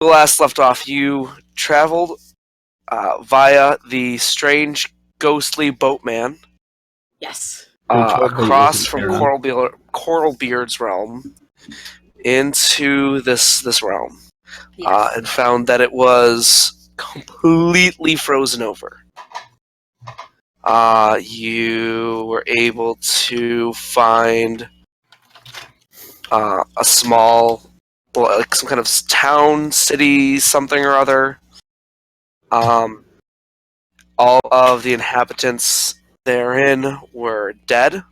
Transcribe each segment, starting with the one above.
last left off, you traveled via the strange, ghostly boatman. Yes. Across from Coralbeard's realm into this realm, Yes. and found that it was completely frozen over. You were able to find a small, like some kind of town, city, something or other. All of the inhabitants therein were dead.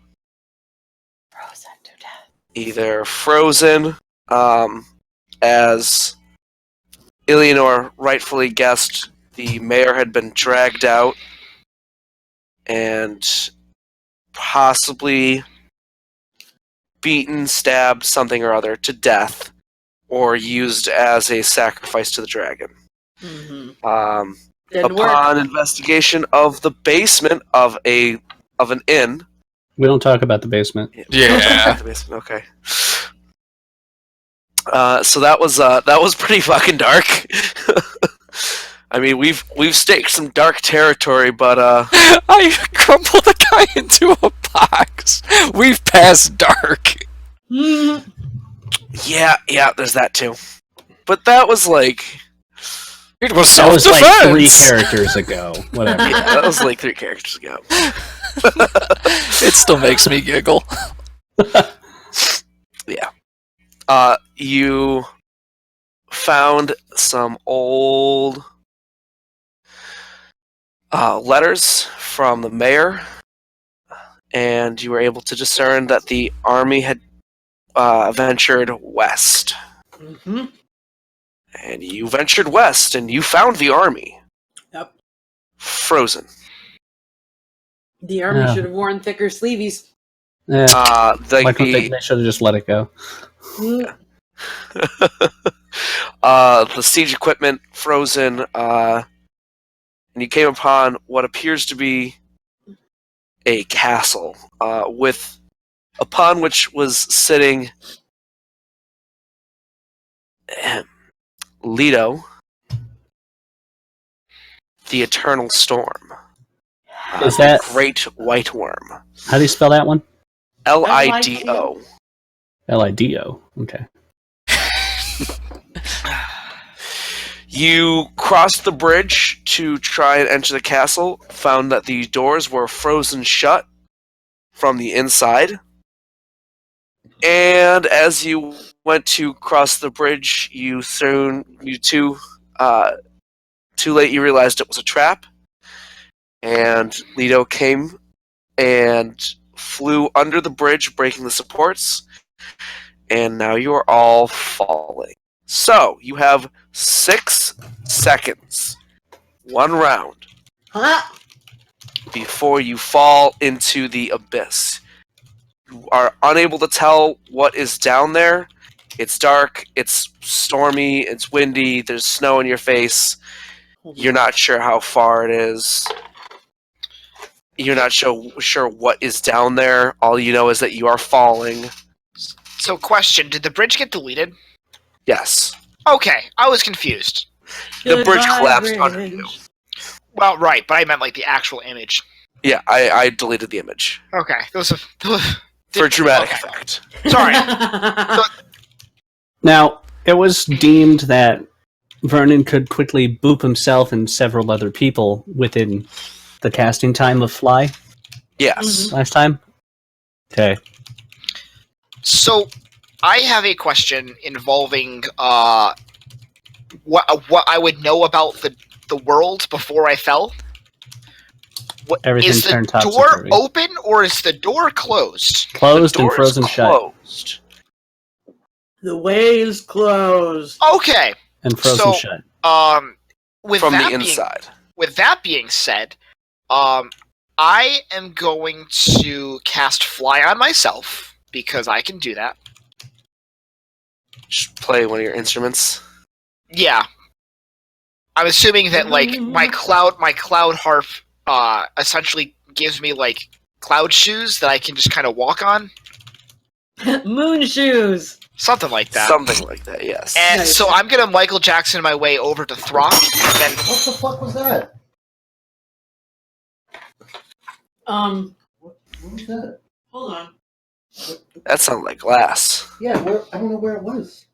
Frozen to death. Either frozen, as Illianor rightfully guessed, the mayor had been dragged out and possibly beaten, stabbed, something or other, to death, or used as a sacrifice to the dragon. Mm-hmm. Upon investigation of the basement of an inn. We don't talk about the basement. Yeah. The basement, okay. So that was pretty fucking dark. I mean, we've staked some dark territory, but I crumpled a guy into a box. We've passed dark. yeah, there's that too. But that was like it was that was like 3 self-defense. characters ago. Whatever. Yeah, that was like 3 characters ago. It still makes me giggle. Yeah. You found some old letters from the mayor, and you were able to discern that the army had ventured west. Mm-hmm. And you ventured west, and you found the army. Yep. Frozen. The army should have worn thicker sleeveys. Yeah. Like they should have just let it go. The siege equipment frozen, and you came upon what appears to be a castle, upon which was sitting Lido, the Eternal Storm. Is that Great White Worm? How do you spell that one? Lido. Lido. Okay. You crossed the bridge to try and enter the castle, found that the doors were frozen shut from the inside, and as you went to cross the bridge, too late you realized it was a trap, and Lido came and flew under the bridge, breaking the supports, and now you are all falling. So, you have 6 seconds, 1 round, before you fall into the abyss. You are unable to tell what is down there. It's dark, it's stormy, it's windy, there's snow in your face. You're not sure how far it is. You're not sure what is down there. All you know is that you are falling. So, question, did the bridge get deleted? Yes. Okay, I was confused. The bridge collapsed under you. Well, right, but I meant like the actual image. Yeah, I deleted the image. Okay, For dramatic effect. Sorry. Now, it was deemed that Vernon could quickly boop himself and several other people within the casting time of Fly. Yes. Last time? Okay. So, I have a question involving what I would know about the world before I fell. Everything is the turned door topsy-turvy. open or is the door closed? Closed and frozen shut. The way is closed. Okay. And frozen shut. With From that the inside. With that being said, I am going to cast Fly on myself because I can do that. Just play one of your instruments. Yeah. I'm assuming that like my cloud harp essentially gives me like cloud shoes that I can just kind of walk on. Moon shoes. Something like that. Something like that, yes. And Nice. so I'm gonna Michael Jackson my way over to Throkk, and then What the fuck was that? What was that? Hold on. That sounded like glass. Yeah, I don't know where it was.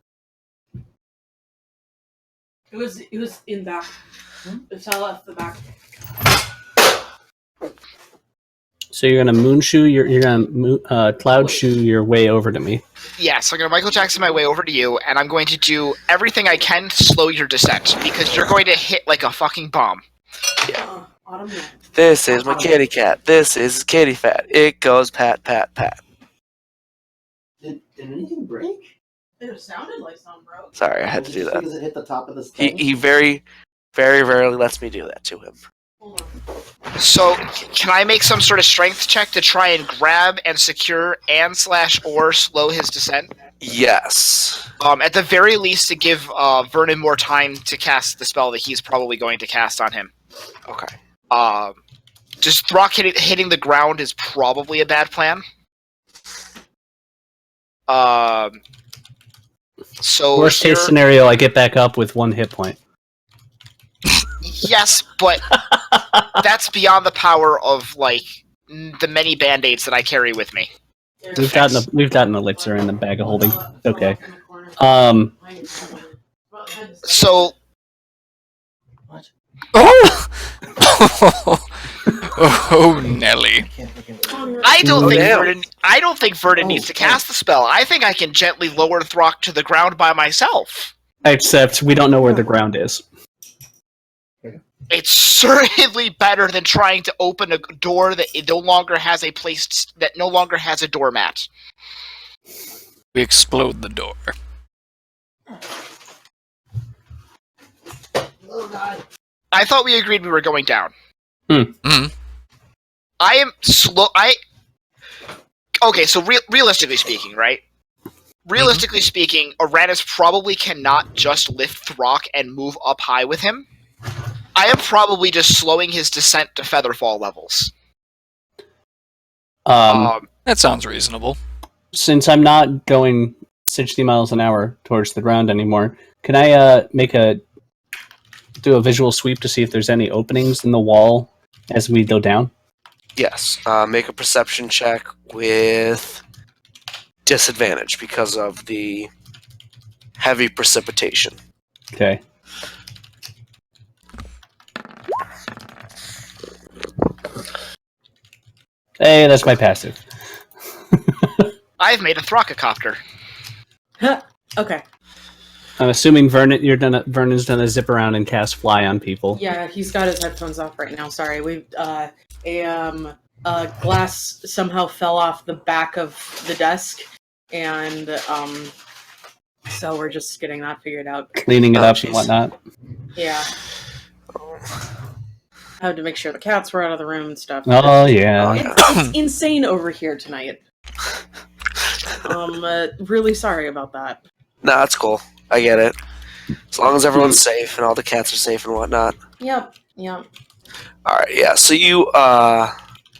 It was in back. It fell off the back. So you're gonna cloud shoe your way over to me. yes, I'm gonna Michael Jackson my way over to you, and I'm going to do everything I can to slow your descent because you're going to hit like a fucking bomb. Autumn. This is my kitty cat. This is kitty fat. It goes pat, pat, pat. Did anything break? It sounded like some broke. Sorry, I had to do that. Because it hit the top of the thing? He very, very rarely lets me do that to him. Hold on. So, can I make some sort of strength check to try and grab and secure and/or slow his descent? Yes. At the very least, to give Vernon more time to cast the spell that he's probably going to cast on him. Okay. Just Throkk hitting the ground is probably a bad plan. So Worst case scenario, I get back up with 1 hit point. yes, but that's beyond the power of like the many band-aids that I carry with me. We've got an elixir in the bag of holding. Okay. So What? Oh! Oh, Nelly. I don't think damn. Vernon. I don't think Vernon needs to cast the spell. I think I can gently lower Throkk to the ground by myself. Except we don't know where the ground is. It's certainly better than trying to open a door that no longer has a doormat. We explode the door. Oh god. I thought we agreed we were going down. Mm. I am slow. Okay, so realistically speaking, right? Realistically speaking, Arranis probably cannot just lift Throkk and move up high with him. I am probably just slowing his descent to featherfall levels. That sounds reasonable. Since I'm not going 60 miles an hour towards the ground anymore, can I do a visual sweep to see if there's any openings in the wall as we go down? Yes. Make a perception check with disadvantage because of the heavy precipitation. Okay. Hey, that's my passive. I've made a Throckocopter. Okay. I'm assuming Vernon's done a zip around and cast fly on people. Yeah, he's got his headphones off right now. Sorry, we a glass somehow fell off the back of the desk, and so we're just getting that figured out. Cleaning it Oh, up jeez. and whatnot. Yeah, I had to make sure the cats were out of the room and stuff. Oh, yeah. It's insane over here tonight. Really sorry about that. No, that's cool. I get it. As long as everyone's safe and all the cats are safe and whatnot. Yep. Alright, yeah, so you,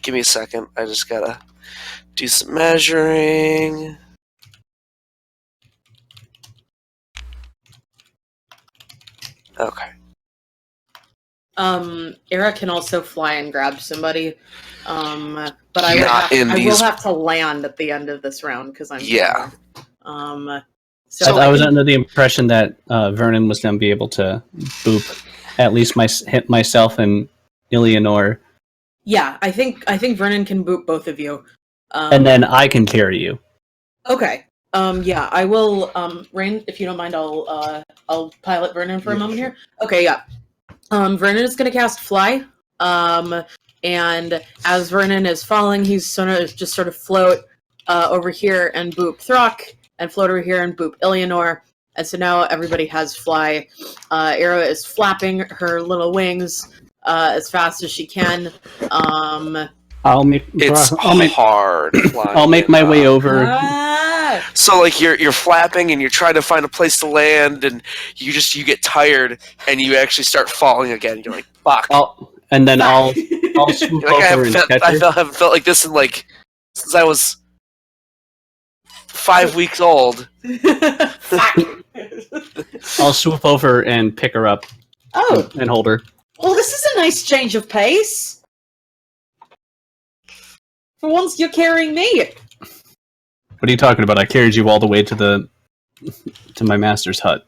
give me a second. I just gotta do some measuring. Okay. Aera can also fly and grab somebody. But I Not in will these- have to land at the end of this round because I'm Yeah. So I was under the impression that Vernon was going to be able to boop at least hit myself and Illianor, yeah, I think Vernon can boot both of you. and then I can carry you. Okay. Yeah, I will. Rain, if you don't mind, I'll pilot Vernon for a moment here. Okay, yeah. Vernon is going to cast Fly. And as Vernon is falling, he's gonna just sort of float over here and boop Throkk, and float over here and boop Illianor. And so now everybody has Fly. Aera is flapping her little wings as fast as she can. I'll make hard. flying I'll make my in, way over. So like you're flapping and you're trying to find a place to land, and you get tired and you actually start falling again. You're like, fuck. And then I'll swoop Like, over and catch her. haven't felt like this in like since I was 5 weeks old. Fuck. I'll swoop over and pick her up Oh, and hold her. well, this is a nice change of pace. For once, you're carrying me. What are you talking about? I carried you all the way to my master's hut.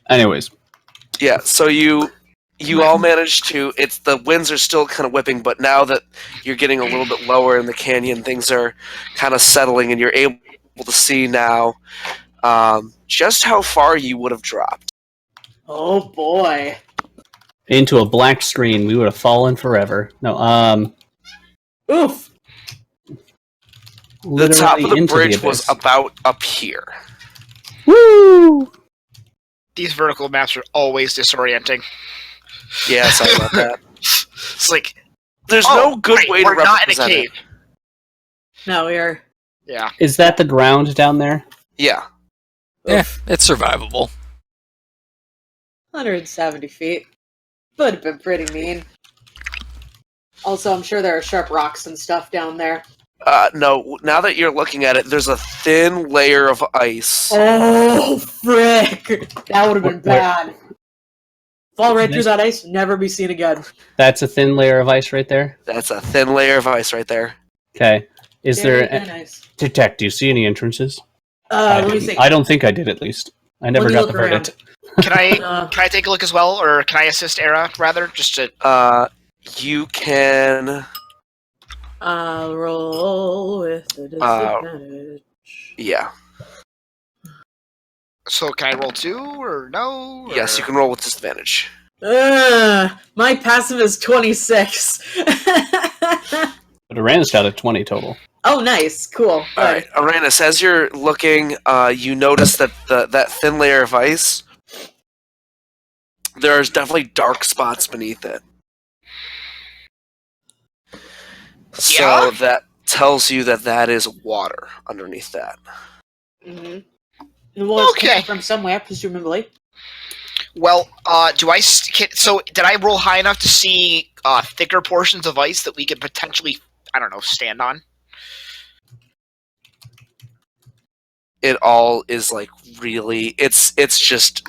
Anyways, Yeah, so you all managed to. It's the winds are still kind of whipping, but now that you're getting a little bit lower in the canyon, things are kind of settling, and you're able to see now just how far you would have dropped. Oh boy. into a black screen, we would have fallen forever. No, Oof. The top of the into bridge abyss. was about up here. Woo! These vertical maps are always disorienting. Yeah, sorry about that. It's like, There's oh, no good right, way to we're not in a represent cave. it. No, we are. Yeah. Is that the ground down there? Yeah. Yeah, it's survivable. 170 feet. Would have been pretty mean. Also, I'm sure there are sharp rocks and stuff down there. No, now that you're looking at it, there's a thin layer of ice. Oh, frick! That would have been Where- bad. Fall right through that ice, never be seen again. That's a thin layer of ice right there. That's a thin layer of ice right there. Okay. Is Very, there? very nice. Detect. Do you see any entrances? Let me see. I don't think I did. At least I never Let me got look the verdict. Can I Uh, can I take a look as well, or can I assist Aera rather? Just to You can. I'll roll with the disadvantage. Yeah. so can I roll 2 or no? Or... Yes, you can roll with disadvantage. My passive is 26. But Aran's got a 20 total. Oh, nice. Cool. All right, Arranis, as you're looking, you notice that that thin layer of ice, there's definitely dark spots beneath it. So Yeah? that tells you that that is water underneath that. Mm-hmm. Well, it's Okay. coming from somewhere, presumably. Well, so did I roll high enough to see thicker portions of ice that we could potentially, I don't know, stand on? It all is like really, it's just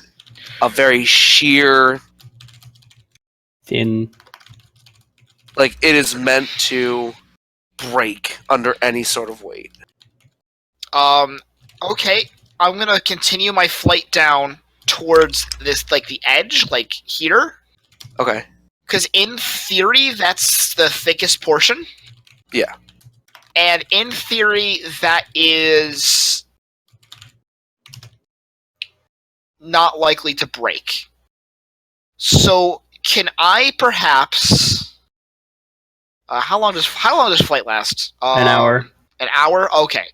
a very sheer, Thin. like it is meant to break under any sort of weight. Okay. I'm gonna continue my flight down towards this, like, the edge, like here. Okay. Because in theory, that's the thickest portion. Yeah. And in theory, that is not likely to break. So, can I perhaps? How long does flight last? An hour. An hour? Okay.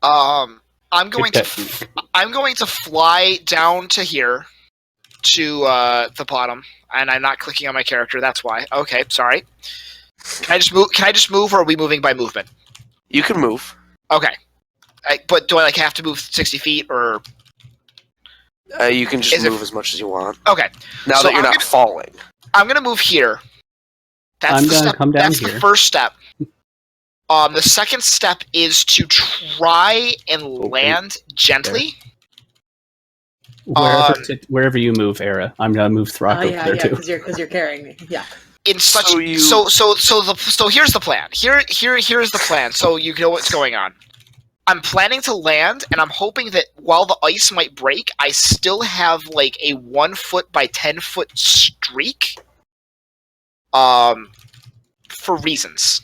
I'm going to fly down to here, to the bottom, and I'm not clicking on my character. That's why. Okay, sorry. Can I just move, or are we moving by movement? You can move. Okay. But do I have to move 60 feet, or? You can just Is it- move as much as you want. Okay. Now So that you're I'm not gonna- falling. I'm gonna move here. That's I'm the gonna step. come down That's here. the first step. The second step is to try and land gently. Wherever you move, Aera. I'm gonna move Throkk over Yeah, there too. because you're carrying me. Yeah. In such So you- so here's the plan. Here's the plan. So you know what's going on. I'm planning to land, and I'm hoping that while the ice might break, I still have like a 1 foot by 10 foot streak. For reasons.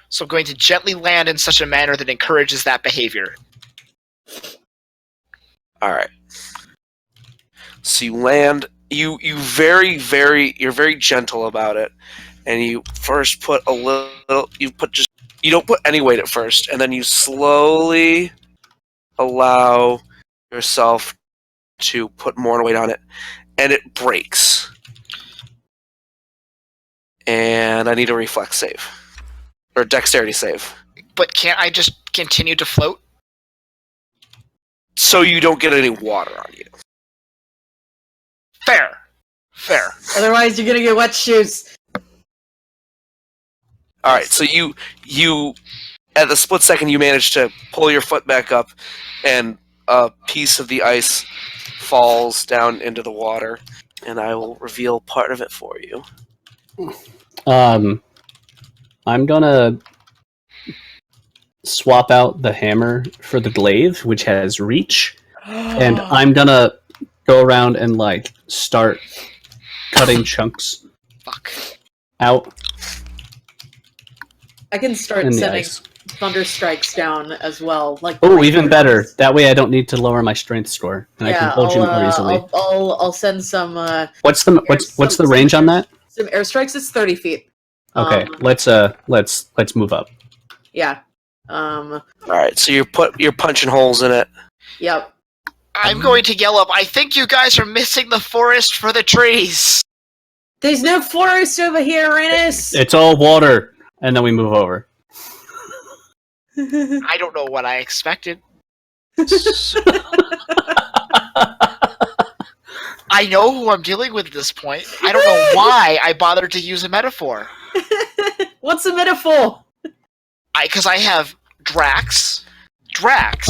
So I'm going to gently land in such a manner that encourages that behavior. All right. So you land. You're very gentle about it, and you first put a little. You don't put any weight at first, and then you slowly allow yourself to put more weight on it, and it breaks. And I need a reflex save or dexterity save, But can't I just continue to float? so you don't get any water on you. Fair. Otherwise, you're gonna get wet shoes. All All right, so you at the split second you manage to pull your foot back up, and a piece of the ice falls down into the water, and I will reveal part of it for you. I'm gonna swap out the hammer for the glaive, which has reach, and I'm gonna go around and like start cutting chunks Fuck. out I can start in the sending ice. thunder strikes down as well. Like Oh, even better. That way I don't need to lower my strength score, and I Yeah, can hold you more easily. I'll send some What's the range on that? some airstrikes. It's 30 feet. Okay, let's move up. Yeah. All right, so you're punching holes in it. Yep. I'm going to yell up, I think you guys are missing the forest for the trees! There's no forest over here, Arranis. It's all water, and then we move over. I don't know what I expected. I know who I'm dealing with at this point. I don't know why I bothered to use a metaphor. What's the metaphor? Because I have Drax,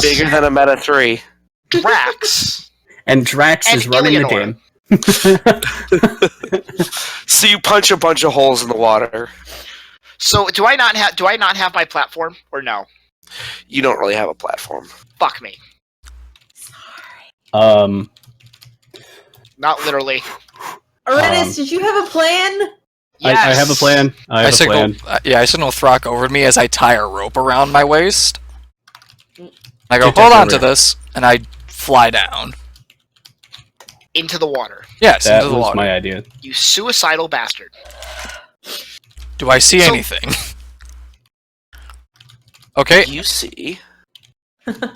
Bigger than a meta 3. Drax, And Drax and is running Illianor. the game. So you punch a bunch of holes in the water. So do I not have my platform or no? You don't really have a platform. Fuck me. Not literally. Arranis, did you have a plan? Yes. I have a plan. I have a signal, plan. I signal Throkk over to me as I tie a rope around my waist. I go, Get hold that on to over. this, and I fly down. Into the water. Yes, That into the was water. my idea. You suicidal bastard. Do I see So- anything? Okay. You see,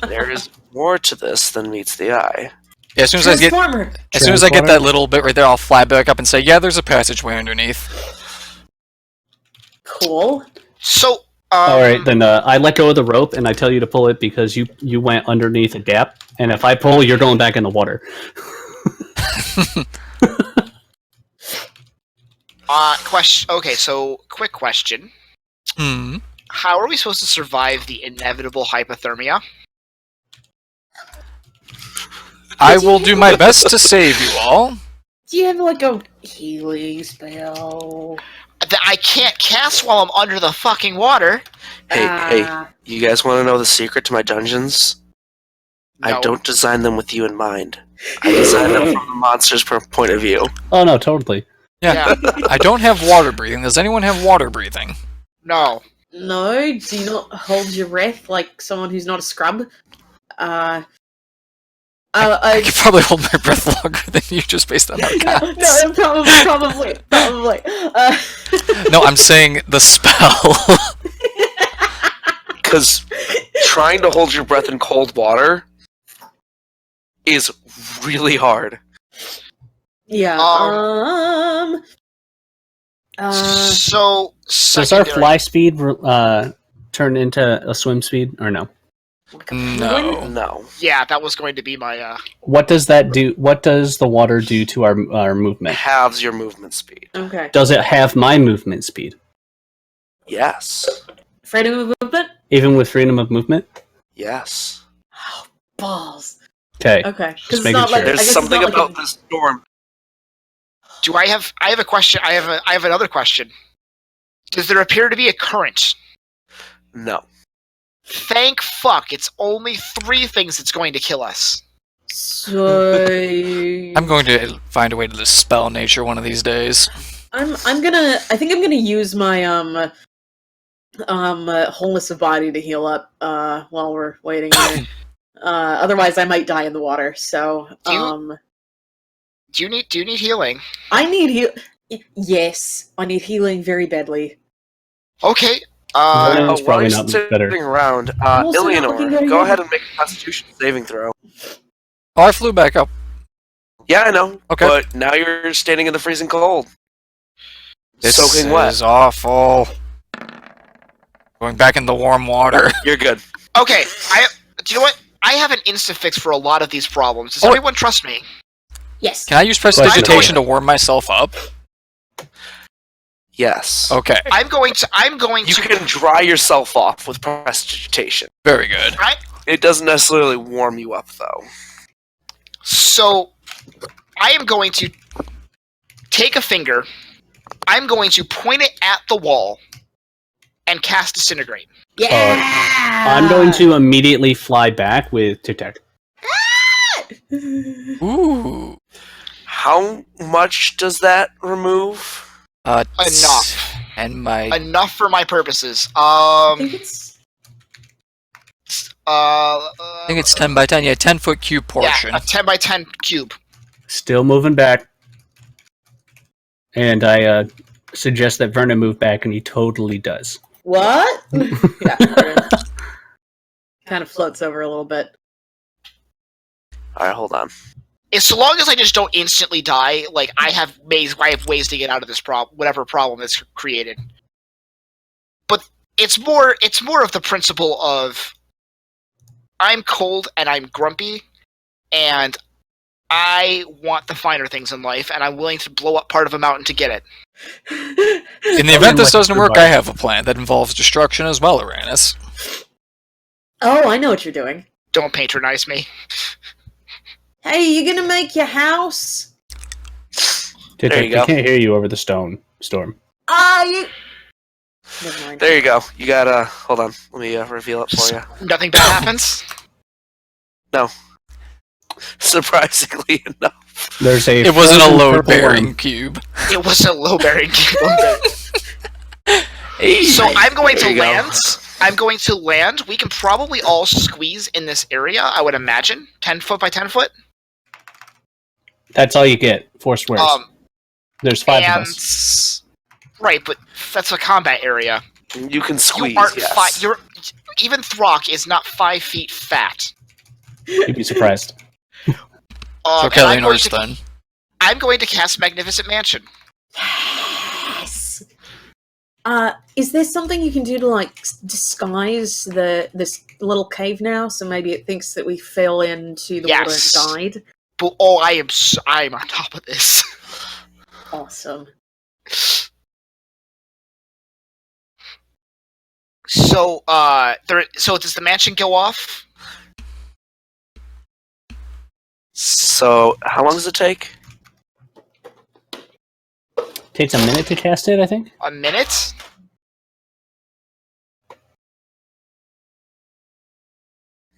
there is more to this than meets the eye. Yeah, as soon as I get Transformer. that little bit right there, I'll fly back up and say, "Yeah, there's a passageway underneath." Cool. So, All right, then I let go of the rope, and I tell you to pull it because you went underneath a gap, and if I pull, you're going back in the water. question. Okay, so quick question: Hmm. how are we supposed to survive the inevitable hypothermia? I will do my best to save you all. Do you have like a healing spell? That I can't cast while I'm under the fucking water. Hey, you guys want to know the secret to my dungeons? I No. don't design them with you in mind. I design them from the monster's point of view. Oh no, totally. Yeah. I don't have water breathing. Does anyone have water breathing? No. No, do you not hold your breath like someone who's not a scrub? I I could probably hold my breath longer than you just based on our counts. no, probably. No, I'm saying the spell. Because trying to hold your breath in cold water is really hard. Yeah. So Does our secondary- fly speed turn into a swim speed, or no? No. No. Yeah, that was going to be my. What does that do? What does the water do to our It movement? halves your movement speed. Okay. Does it have my movement speed, Yes. Freedom of movement? even with freedom of movement? Yes. Balls. Okay. Okay. Just Because it's making not sure. like There's I guess something it's not about like this storm. Do I have? I have a question. I have another question. Does there appear to be a current? No. Thank fuck! It's only 3 things that's going to kill us. So I'm going to find a way to dispel nature one of these days. I think I'm gonna use my wholeness of body to heal up while we're waiting here. Otherwise I might die in the water. So Do you need healing? I need heal. Yes, I need healing very badly. Okay. Vernon- It's While probably you're not sitting better. around, I'm also not looking Illianor, very go good. ahead and make a Constitution saving throw. Oh, I flew back up. Yeah, I know. Okay. But now you're standing in the freezing cold. This Soaking wet. is awful. Going back in the warm water. You're good. Okay. Do you know what? I have an insta fix for a lot of these problems. Does Oh. anyone trust me? Yes. Can I use Question. prestidigitation to warm myself up? Yes. Okay, I'm going to. You can dry yourself off with prestidigitation. very good. Right. It doesn't necessarily warm you up, though. So, I am going to take a finger. I'm going to point it at the wall and cast Disintegrate. Yeah. I'm going to immediately fly back with Tic Tac. Ooh. How much does that remove? Enough. And my Enough for my purposes. I think it's. I think it's 10 by 10. Yeah, 10-foot cube portion. Yeah, a 10 by 10 cube. Still moving back. And I suggest that Vernon move back, and he totally does. What? Yeah. Kind of floats over a little bit. All right, hold on. So long as I just don't instantly die, like I have ways to get out of this whatever problem that's created. But it's more of the principle of I'm cold and I'm grumpy, and I want the finer things in life, and I'm willing to blow up part of a mountain to get it. In the event this doesn't work, I have a plan that involves destruction as well, Arranis. Oh, I know what you're doing. Don't patronize me. Hey, you gonna make your house? Tic There Tac, you go. I can't hear you over the storm. You. Never mind. There you go. You gotta hold on. Let me reveal it for you. Nothing bad happens. No. Surprisingly enough. There's a It wasn't a frozen load purple bearing worm. cube. It was a low bearing cube. Hey. So I'm going There to you go. land. I'm going to land. We can probably all squeeze in this area, I would imagine. 10 foot by 10 foot. That's all you get. 4 squares. There's 5 of and us. right, but that's a combat area. You can squeeze, You aren't yes. you're even Throkk is not 5 feet fat. You'd be surprised. So and Illianor's then. I'm going to cast Magnificent Mansion. Yes. Is there something you can do to like disguise this little cave now, so maybe it thinks that we fell into the Yes. water and died? But I'm on top of this. Awesome. So so does the mansion go off? So, how long does it take? Takes a minute to cast it, I think. A minute?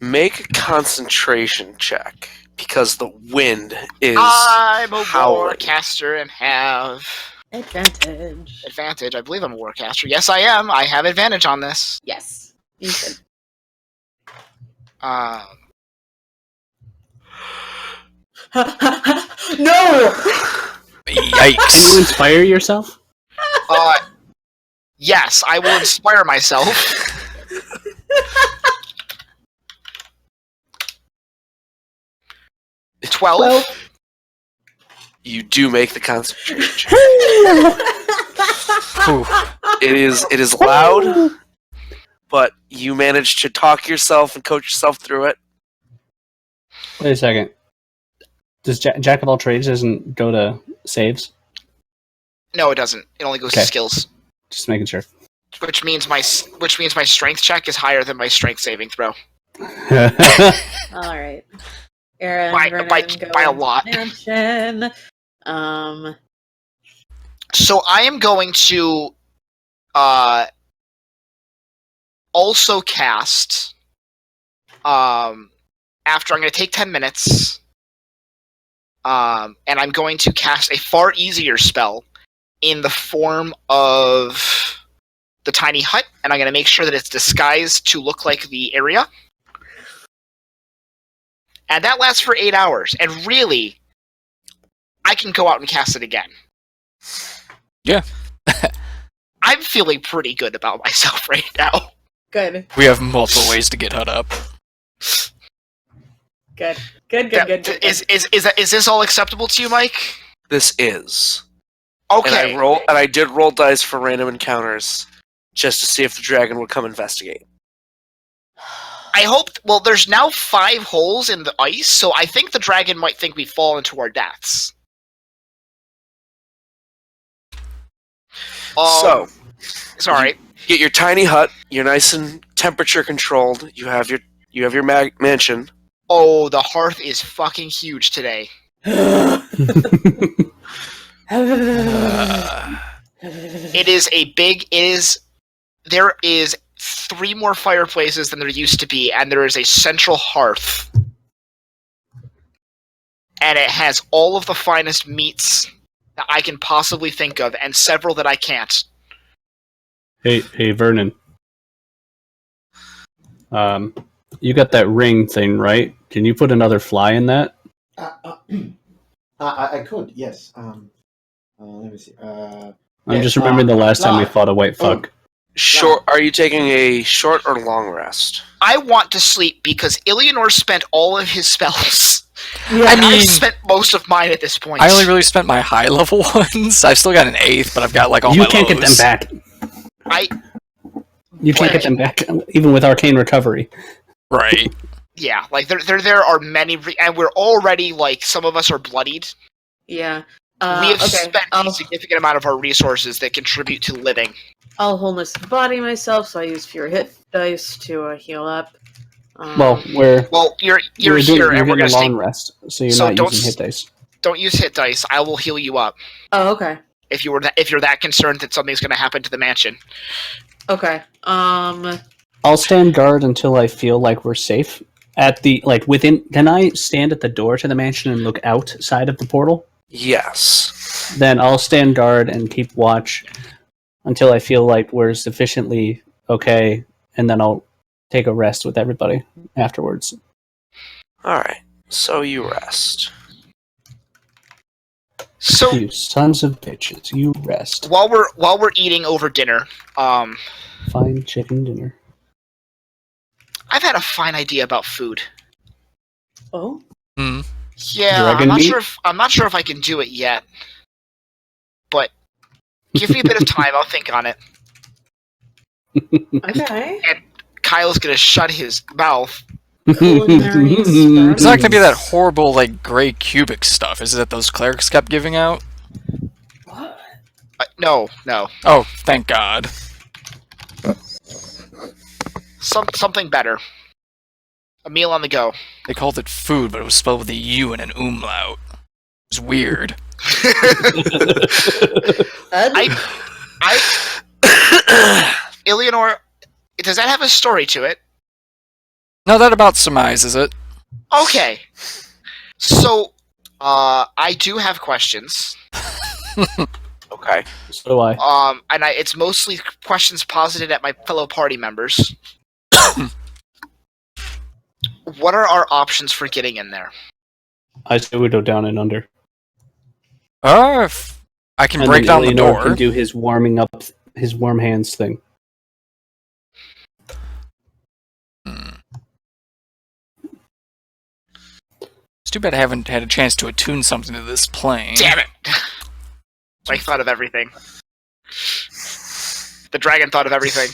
Make a concentration check because the wind is I'm a howling. warcaster and have Advantage. advantage. I believe I'm a warcaster. Yes, I am. I have advantage on this. Yes. You should. No! Can you Yikes. inspire yourself? Yes, I will inspire myself. Twelve. You do make the concentration check. Ooh. It is loud, but you manage to talk yourself and coach yourself through it. Wait a second. Does Jack of all trades doesn't go to saves? No, it doesn't. It only goes Okay. to skills, Just making sure. which means my strength check is higher than my strength saving throw All right. Aera and by Vernon go a into lot. mansion. So I am going to also cast after I'm going to take 10 minutes and I'm going to cast a far easier spell in the form of the tiny hut, and I'm going to make sure that it's disguised to look like the area. And that lasts for 8 hours, and really I can go out and cast it again. Yeah. I'm feeling pretty good about myself right now. Good. We have multiple ways to get HUD up. Good. Good. Is this all acceptable to you, Mike? This is. Okay. And I did roll dice for random encounters just to see if the dragon would come investigate. I hope. Well, there's now 5 holes in the ice, so I think the dragon might think we've fallen to our deaths. So, Sorry. get your tiny hut. You're nice and temperature controlled. You have your mansion. Oh, the hearth is fucking huge today. It is a big. There is 3 more fireplaces than there used to be, and there is a central hearth. And it has all of the finest meats that I can possibly think of, and several that I can't. Hey, Vernon. You got that ring thing, right? Can you put another fly in that? I could, yes. Let me see. I'm just remembering the last time we fought a white fuck. Short. Are you taking a short or long rest? I want to sleep because Illianor spent all of his spells. Yeah, I mean, I've spent most of mine at this point. I only really spent my high level ones. I've still got an 8th, but I've got like all my You can't get them lows. back. You can't get them back, even with arcane recovery. Right. Yeah, like there are many, and we're already like some of us are bloodied. yeah. We have Okay. spent a significant amount of our resources that contribute to living. I'll wholeness the body myself, so I use fewer hit dice to heal up. Well, you're You're doing, here, you're and we're getting gonna a long take. rest, so you're So not don't using hit dice. Don't use hit dice. I will heal you up Oh, okay. if you're that concerned that something's going to happen to the mansion. Okay. I'll stand guard until I feel like we're safe. Can I stand at the door to the mansion and look outside of the portal? Yes. Then I'll stand guard and keep watch until I feel like we're sufficiently okay, and then I'll take a rest with everybody afterwards. All right. So you rest. So You sons of bitches, you rest. while we're eating over dinner, Fine chicken dinner. I've had a fine idea about food. Oh. Hmm. Yeah, Dragon meat? I'm not sure if I can do it yet. But give me a bit of time. I'll think on it. Okay. Kyle's gonna shut his mouth. Culinary It's experiment. not gonna be that horrible, like, gray cubic stuff, is it, that those clerics kept giving out? What? No. Oh, thank God. Something better. A meal on the go. They called it food, but it was spelled with a U and an umlaut. It was weird. Illianor, does that have a story to it? No, that about surmises it. Okay. So, I do have questions. Okay. So do I. And it's mostly questions posited at my fellow party members. What are our options for getting in there? I say we go down and under. If I can And break then down the Illianor door. can do his warming up, his warm hands thing. It's too bad I haven't had a chance to attune something to this plane. Damn it! I thought of everything. The dragon thought of everything.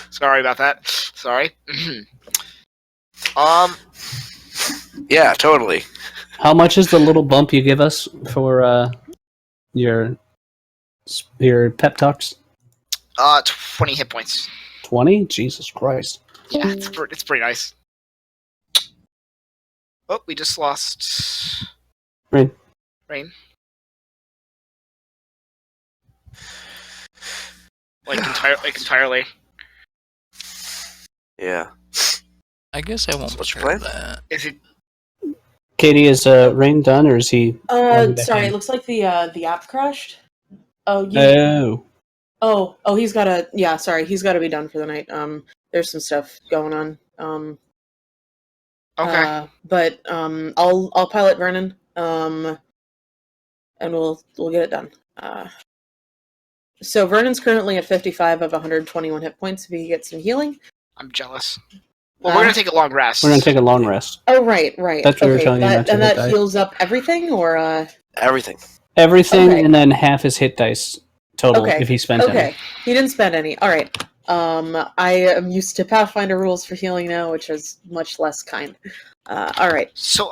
Sorry about that. Sorry. Yeah, totally. How much is the little bump you give us for your pep talks? 20 hit points. 20? Jesus Christ. Yeah, it's pretty nice. Oh, we just lost Rain. Like entirely. Yeah. I guess I won't What's your try plan? that. Is it? Katie, is Rain done, or is he... Sorry, it looks like the app crashed. Oh, you... Oh. Oh, he's gotta... Yeah, sorry, he's gotta be done for the night. There's some stuff going on. Okay. But I'll pilot Vernon. And we'll get it done. So Vernon's currently at 55 of 121 hit points. If he gets some healing. I'm jealous. Well, we're gonna take a long rest. We're going to take a long rest. Oh, right. That's what we were telling you not to and hit that dice. heals up everything, or Everything. Everything, Okay. and then half his hit dice total Okay. if he spent okay. any. He didn't spend any. All right. I am used to Pathfinder rules for healing now, which is much less kind. All right. So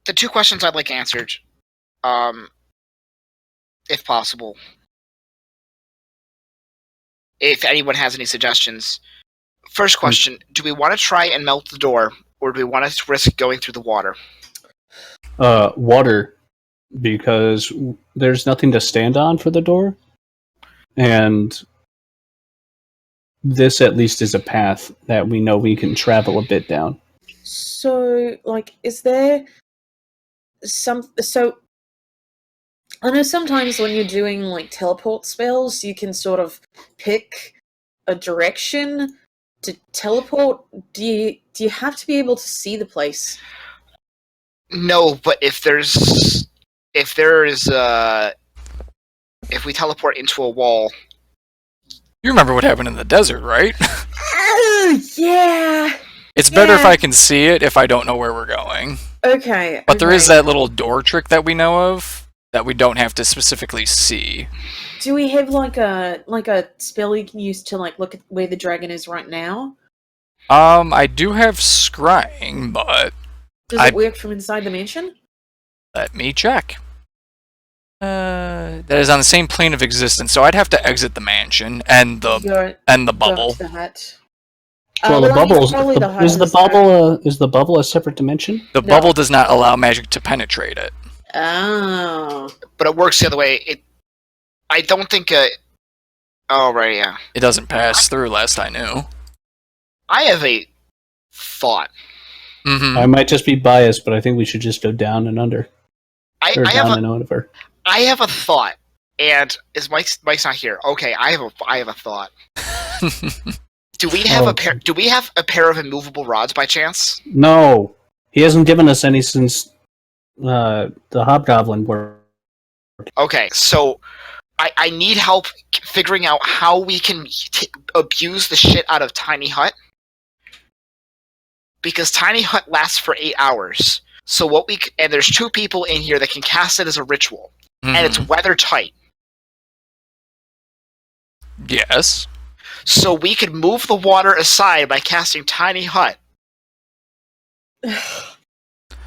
the 2 questions I'd like answered. if possible. If anyone has any suggestions. First question, do we want to try and melt the door, or do we want to risk going through the water? Water, because there's nothing to stand on for the door, and this at least is a path that we know we can travel a bit down. So, like, is there some... So, I know sometimes when you're doing, like, teleport spells, you can sort of pick a direction to teleport. Do you have to be able to see the place? No, but if we teleport into a wall, You remember what happened in the desert, right? Yeah. It's better if I can see it if I don't know where we're going. Okay. But there is that little door trick that we know of that we don't have to specifically see. Do we have like a spell you can use to like look at where the dragon is right now? I do have scrying, but Does it work from inside the mansion? let me check. That is on the same plane of existence, so I'd have to exit the mansion and the bubble. Well, the bubble is the bubble a separate dimension? The bubble does not allow magic to penetrate it. Oh. but it works the other way. I don't think. Oh right, yeah. It doesn't pass through, last I knew. I have a thought. Mm-hmm. I might just be biased, but I think we should just go down and under. I Down and over. I have a thought, and is Mike's not here? Okay, I have a thought. Do we have a pair of immovable rods by chance? No, he hasn't given us any since the hobgoblin work. Okay, so I need help figuring out how we can abuse the shit out of Tiny Hut, because Tiny Hut lasts for 8 hours. So and there's 2 people in here that can cast it as a ritual, and it's weather tight. Yes. So we could move the water aside by casting Tiny Hut,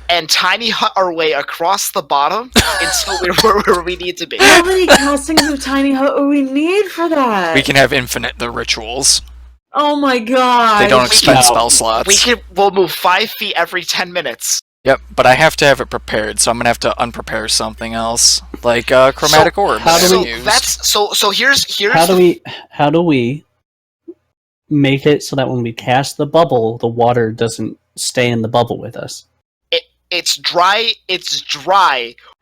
and Tiny Hut our way across the bottom until we're where we need to be. How many castings of Tiny Hut do we need for that? We can have infinite the rituals. Oh my god! They don't expend spell slots. We'll move 5 feet every 10 minutes. Yep, but I have to have it prepared, so I'm gonna have to unprepare something else, like chromatic orb. So here's How do we make it so that when we cast the bubble, the water doesn't stay in the bubble with us? It's dry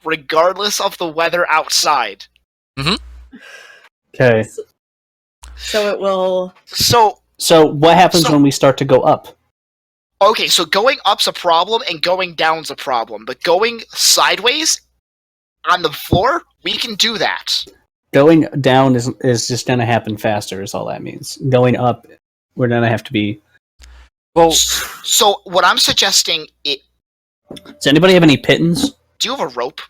regardless of the weather outside. Okay. So it will. So what happens when we start to go up? Okay, so going up's a problem and going down's a problem, but going sideways on the floor, we can do that. Going down is just going to happen faster, is all that means. Going up, we're going to have to be... Well, so what I'm suggesting... Does anybody have any pittons? Do you have a rope?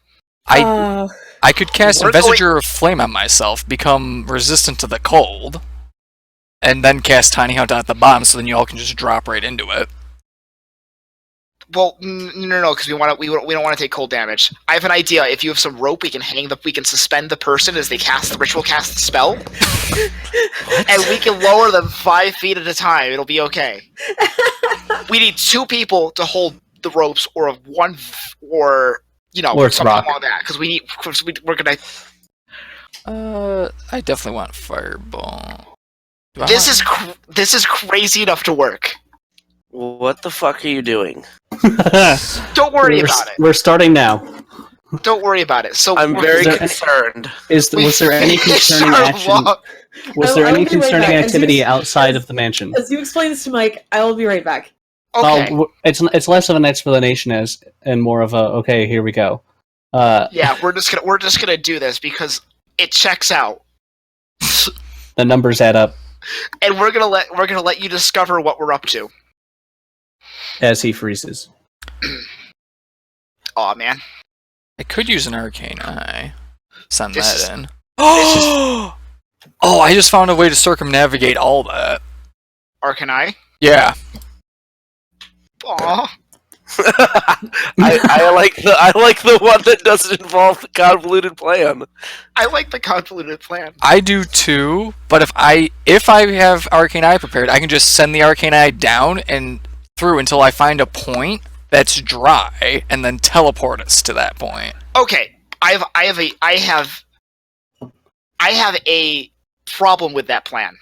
I could cast a Vestige of Flame on myself, become resistant to the cold, and then cast Tiny Hut at the bottom, so then you all can just drop right into it. Well, no, because we don't want to take cold damage. I have an idea. If you have some rope, we can suspend the person as they cast the spell, and we can lower them 5 feet at a time. It'll be okay. We need 2 people to hold the ropes, or one, or something along that. Because we're gonna. I definitely want Fireball. This is crazy enough to work. What the fuck are you doing? Don't worry about it. We're starting now. Don't worry about it. So I'm very concerned. Was there any concerning action? Was there any concerning activity outside of the mansion? As you explain this to Mike, I will be right back. Okay. It's less of an explanation and more of a okay, here we go. Yeah, we're just gonna do this because it checks out. The numbers add up. And we're gonna let you discover what we're up to. As he freezes. Aw, man. I could use an Arcane Eye. Send This that is- in. Oh, I just found a way to circumnavigate all that. Arcanine? Yeah. Aw. I like the one that doesn't involve the convoluted plan. I like the convoluted plan. I do too, but if I have Arcane Eye prepared, I can just send the Arcane Eye down and through until I find a point that's dry, and then teleport us to that point. Okay, I have a problem with that plan.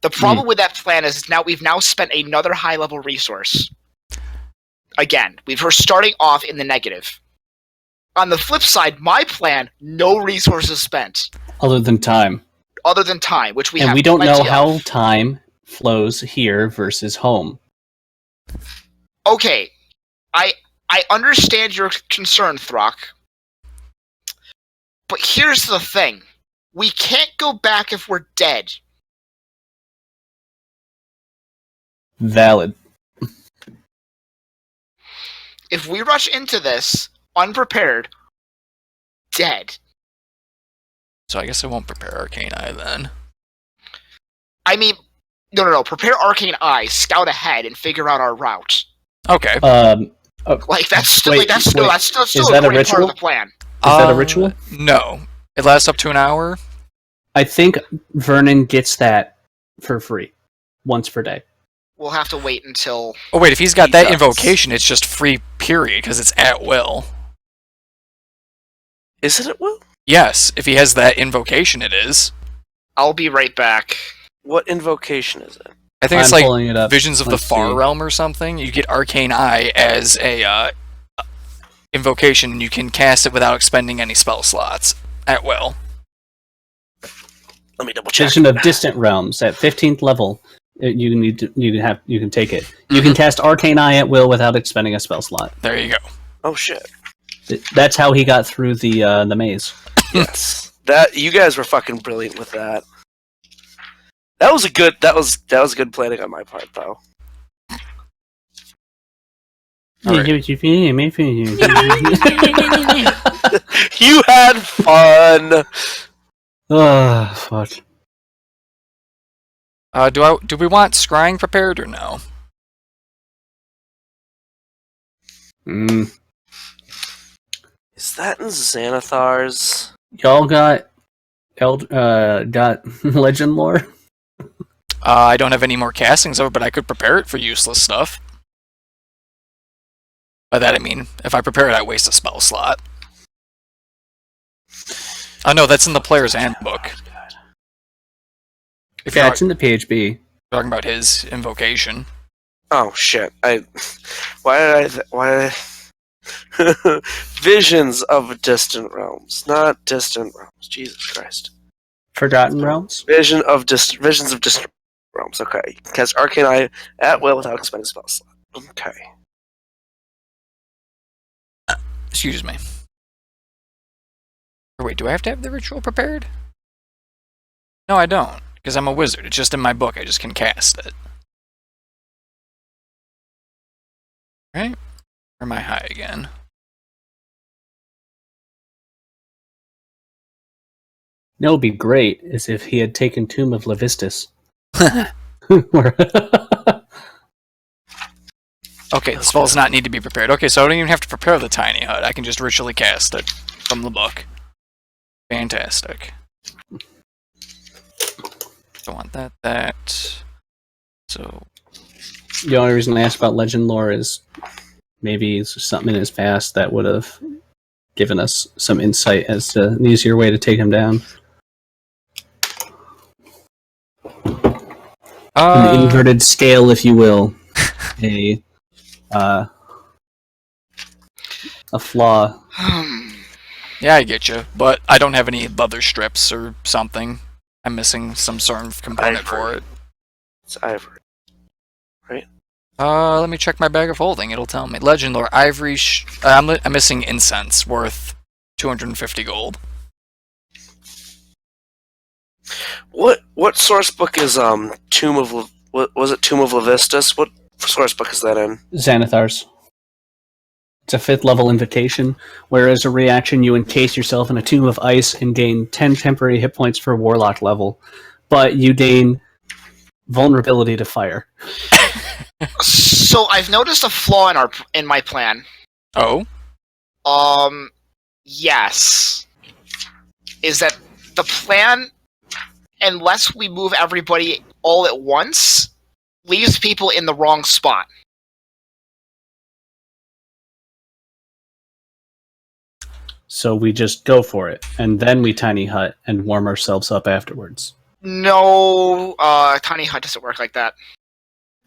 The problem with that plan is we've now spent another high level resource. Again, we're starting off in the negative. On the flip side, my plan, no resources spent. Other than time. Which we and have. And we don't know how time flows here versus home. Okay, I understand your concern, Throkk. But here's the thing. We can't go back if we're dead. Valid. If we rush into this unprepared, dead. So I guess I won't prepare Arcane Eye then. I mean, no. Prepare Arcane Eye, scout ahead, and figure out our route. Okay. Like that's still Wait, that's still is a that a great part ritual? of the plan. Is that a ritual? No. It lasts up to an hour. I think Vernon gets that for free. Once per day. We'll have to wait until... Oh wait, if he's got He that does. invocation, it's just free period, because it's at will. Is it at will? Yes, if he has that invocation, it is. I'll be right back. What invocation is it? I think it's I'm like pulling it up. Visions of Let's the Far see. Realm or something. You get Arcane Eye as a invocation, and you can cast it without expending any spell slots at will. Let me double check. Vision of Distant Realms at 15th level. You can take it. You can cast Arcane Eye at will without expending a spell slot. There you go. Oh shit. That's how he got through the maze. Yes. That you guys were fucking brilliant with that. That was good planning on my part though. All right. You had fun. Oh, fuck. Do we want scrying prepared or no? Is that in Xanathar's? Y'all got legend lore? I don't have any more castings of it, but I could prepare it for useless stuff. By that I mean, if I prepare it, I waste a spell slot. Oh no, that's in the player's handbook. If you're Yeah, it's in the PHB. talking about his invocation. Oh shit! Why did I? Visions of distant realms, not distant realms. Jesus Christ! Forgotten Realms? Visions of distant realms. Okay, cast Arcane Eye at will without expending spell slot. Okay. Excuse me. Or wait, do I have to have the ritual prepared? No, I don't, because I'm a wizard. It's just in my book. I just can cast it. Right? Or am I high again? That would be great, is if he had taken Tomb of Levistus. Okay, the spell does not need to be prepared. Okay, so I don't even have to prepare the tiny hut. I can just ritually cast it from the book. Fantastic. Don't want that. So, The only reason I asked about legend lore is maybe it's something in his past that would have given us some insight as to an easier way to take him down. An inverted scale, if you will. A flaw. yeah, I get you, but I don't have any leather strips or something. I'm missing some sort of component for it. It's ivory. Let me check my bag of holding. It'll tell me. Legend lore, ivory. I'm missing incense worth 250 gold. What source book is Tomb of what was it? Tomb of Levistus? What source book is that in? Xanathar's. It's a 5th level invocation, where as a reaction you encase yourself in a tomb of ice and gain 10 temporary hit points for Warlock level, but you gain vulnerability to fire. So I've noticed a flaw in my plan. Oh? Yes. Is that the plan, unless we move everybody all at once, leaves people in the wrong spot. So we just go for it, and then we tiny hut and warm ourselves up afterwards. No, tiny hut doesn't work like that.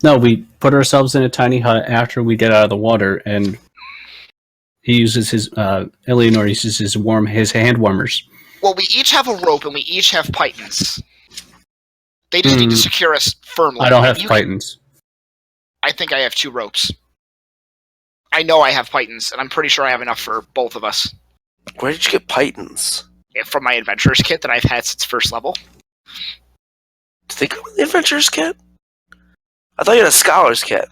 No, we put ourselves in a tiny hut after we get out of the water, and he uses his Illianor uses his hand warmers. Well, we each have a rope and we each have pythons. They just need to secure us firmly. I don't have pythons. I think I have 2 ropes. I know I have pythons, and I'm pretty sure I have enough for both of us. Where did you get pythons? From my adventurer's kit that I've had since first level. Did they come in the adventurer's kit? I thought you had a scholar's kit.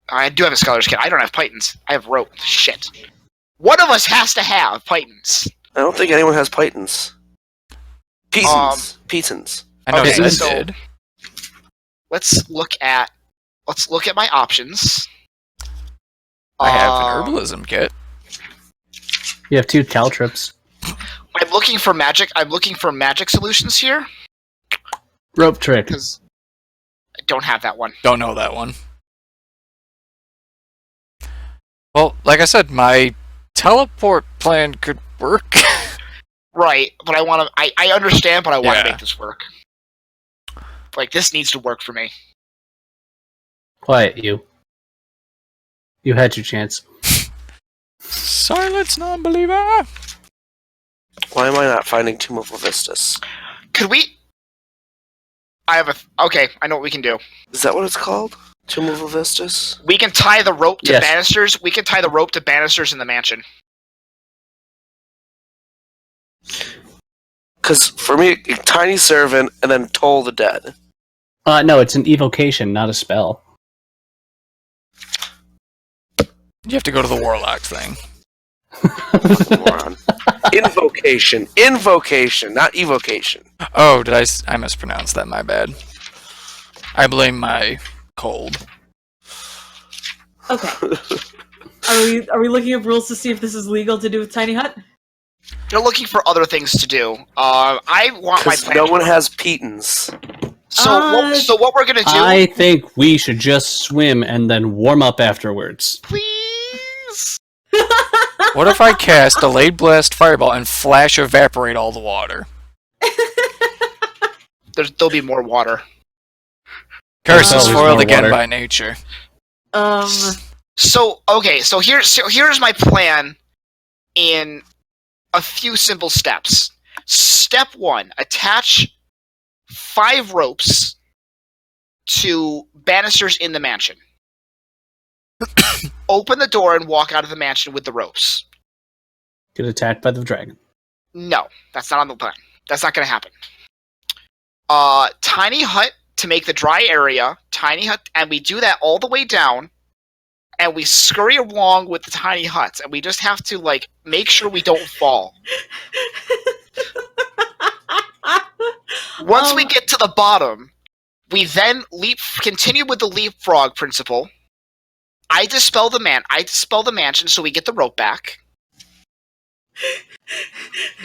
I do have a scholar's kit. I don't have pythons. I have rope. Shit. One of us has to have pythons. I don't think anyone has pythons. Pythons. I know Okay, Zed so- did. Let's look at my options. I have an herbalism kit. You have 2 caltrips. I'm looking for magic solutions here Rope trick. because I don't have that one. Don't know that one. Well, like I said, my teleport plan could work. Right, but I understand, but I want to Yeah. make this work. Like, this needs to work for me. Quiet, you. You had your chance. Silence, non-believer! Why am I not finding Tomb of Levistus? Could we... Okay, I know what we can do. Is that what it's called? Tomb of Levistus? We can tie the rope to Yes. banisters. We can tie the rope to banisters in the mansion. Because for me, tiny servant and then toll the dead. No, it's an evocation, not a spell. You have to go to the Warlock thing. Moron. Invocation, not evocation. Oh, I mispronounced that, my bad. I blame my cold. Okay. Are we looking up rules to see if this is legal to do with tiny hut? They're looking for other things to do. I want my Because plan. no one has pitons. So what we're gonna do? I think we should just swim and then warm up afterwards. Please. What if I cast Delayed Blast Fireball and Flash Evaporate all the water? There'll be more water. Curse is Always foiled more again water. by nature. So here's my plan in a few simple steps. Step 1: attach 5 ropes to banisters in the mansion. Open the door and walk out of the mansion with the ropes. Get attacked by the dragon. No, that's not on the plan. That's not going to happen. Tiny hut to make the dry area. Tiny hut, and we do that all the way down. And we scurry along with the tiny huts, and we just have to make sure we don't fall. Once we get to the bottom, we then continue with the leapfrog principle. I dispel the mansion, so we get the rope back.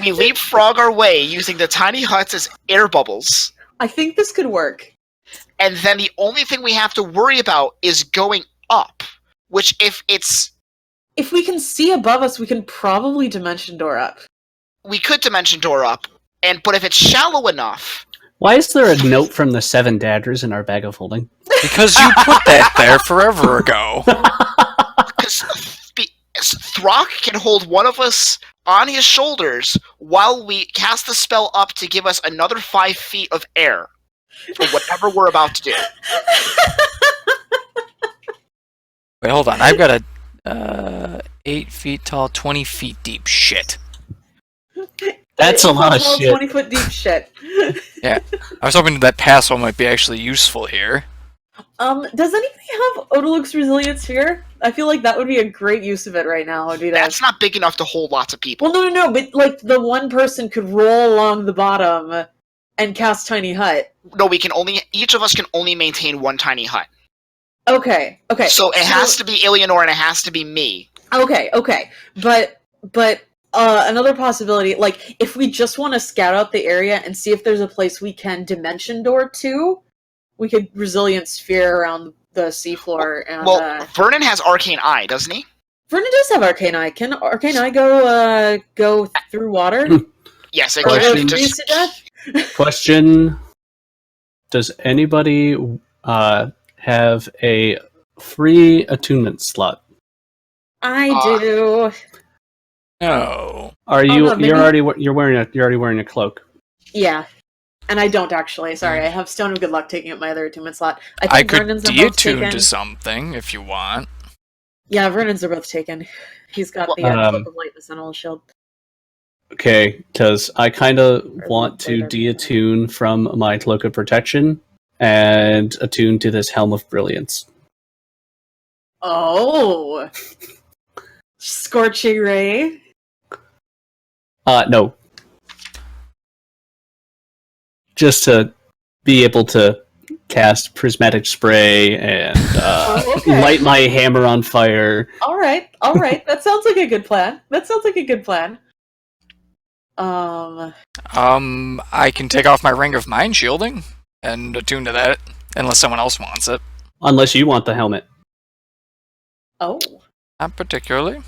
We leapfrog our way using the tiny huts as air bubbles. I think this could work. And then the only thing we have to worry about is going up. Which, if we can see above us, we can probably dimension door up. we could dimension door up, but if it's shallow enough, Why is there a note from the 7 daggers in our bag of holding? Because you put that there forever ago. because Throkk can hold one of us on his shoulders while we cast the spell up to give us another 5 feet of air for whatever we're about to do. Wait, hold on. I've got a 8 feet tall, 20 feet deep shit. That's a lot of Well, shit. 20-foot deep shit. I was hoping that password might be actually useful here. Does anybody have Odaluk's Resilience Sphere? I feel like that would be a great use of it right now. Would be That's not big enough to hold lots of people. Well, no, but the one person could roll along the bottom and cast Tiny Hut. No, each of us can only maintain one tiny hut. Okay. So it has to be Illianor and it has to be me. Okay. But another possibility, like if we just want to scout out the area and see if there's a place we can dimension door to, we could resilient sphere around the seafloor. And Vernon has Arcane Eye, doesn't he? Vernon does have Arcane Eye. Can Arcane Eye go through water? Yes, it Or can. freeze to death? Question: does anybody have a free attunement slot? I do. No. Are no, you? maybe- You're already wearing a cloak. Yeah. And I don't actually. Sorry, I have Stone of Good Luck taking up my other attunement slot. I I think could Vernon's are both deattune taken. to something if you want. Yeah, Vernon's are both taken. He's got the Cloak of Lightness and All Shield. Okay, because I kind of want to later. deattune from my cloak of protection and attune to this helm of brilliance. Oh, Scorching Ray. No. Just to be able to cast prismatic spray and Okay. light my hammer on fire. All right. That sounds like a good plan. I can take off my ring of mind shielding and attune to that, unless someone else wants it. Unless you want the helmet. Oh. Not particularly.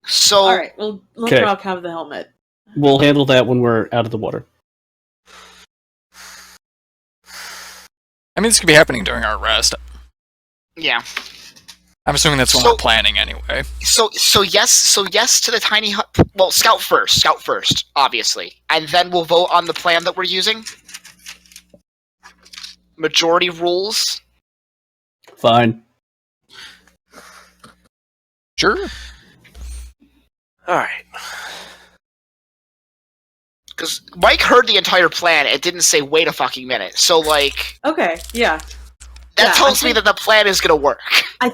So All right. Well, let Okay. Rock have the helmet. We'll handle that when we're out of the water. I mean, this could be happening during our rest. yeah. I'm assuming that's when So- we're planning anyway. So yes to the tiny hut. Well, scout first, obviously, and then we'll vote on the plan that we're using. Majority rules. Fine. Sure. All right. Because Mike heard the entire plan, it didn't say wait a fucking minute. So like Okay. Yeah. that Yeah, tells I me think- that the plan is gonna work. I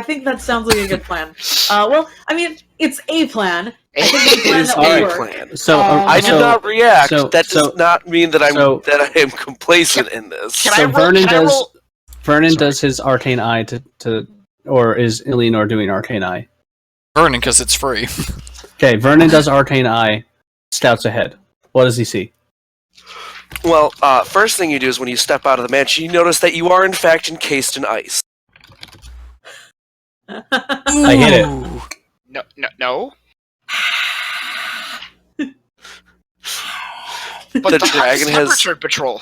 think that sounds like a good plan. Well, I mean, it's a plan. I think it's a It plan is that all will right. work. plan. So I did so- not react. so- That does so- not mean that so- I am complacent in this. Can I So roll- Vernon can I does. roll- Vernon Sorry. does his arcane eye to or is Illianor doing arcane eye? Vernon, because it's free. Okay, Vernon does arcane eye. Scouts ahead. What does he see? Well, first thing you do is when you step out of the mansion, you notice that you are in fact encased in ice. I hit it. Ooh. No. But The the dragon has- temperature patrol.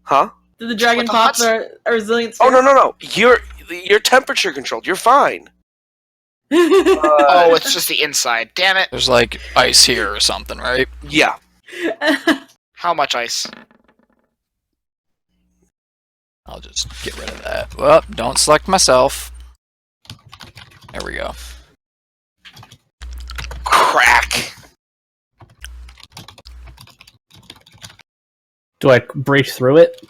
Huh? Did the dragon But the pop huts- a resilient Oh sphere? no! You're temperature controlled. You're fine. Oh, it's just the inside. Damn it. There's like ice here or something, right? Yeah. How much ice? I'll just get rid of that. Well, don't select myself. There we go. Crack. Do I break through it?